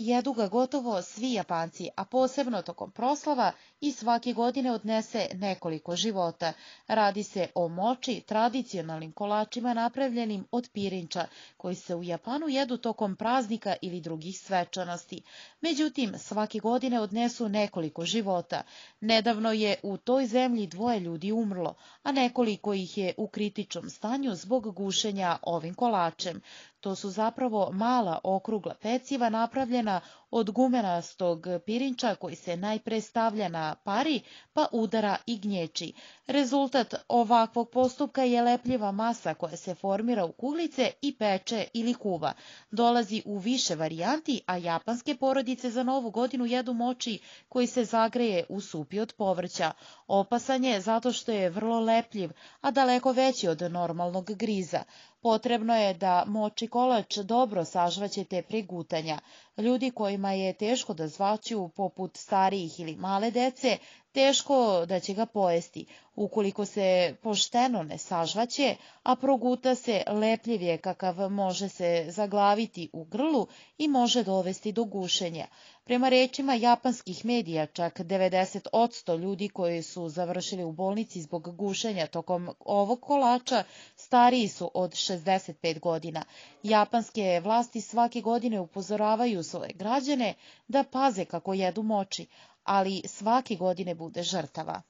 jedu ga gotovo svi Japanci, a posebno tokom proslava i svake godine odnese nekoliko života. Radi se o moči, tradicionalnim kolačima napravljenim od pirinča, koji se u Japanu jedu tokom praznika ili drugih svečanosti. Međutim, svake godine odnesu nekoliko života. Nedavno je u toj zemlji 2 ljudi umrlo, a nekoliko ih je u kritičnom stanju zbog gušenja ovim kolačem. To su zapravo mala okrugla peciva napravljena od gumenastog pirinča koji se najpre stavlja na pari, pa udara i gnječi. Rezultat ovakvog postupka je lepljiva masa koja se formira u kuglice i peče ili kuva. Dolazi u više varijanti, a japanske porodice za Novu godinu jedu moči koji se zagreje u supi od povrća. Opasan je zato što je vrlo lepljiv, a daleko veći od normalnog griza. Potrebno je da moči kolač dobro sažvaćete pre gutanja. Ljudi kojima je teško da zvaću, poput starijih ili male dece, teško da će ga pojesti. Ukoliko se pošteno ne sažvaće, a proguta se, lepljiv je kakav može se zaglaviti u grlu i može dovesti do gušenja. Prema rečima japanskih medija, čak 90% ljudi koji su završili u bolnici zbog gušenja tokom ovog kolača stariji su od 65 godina. Japanske vlasti svake godine upozoravaju svoje građane da paze kako jedu moči, ali svake godine bude žrtava.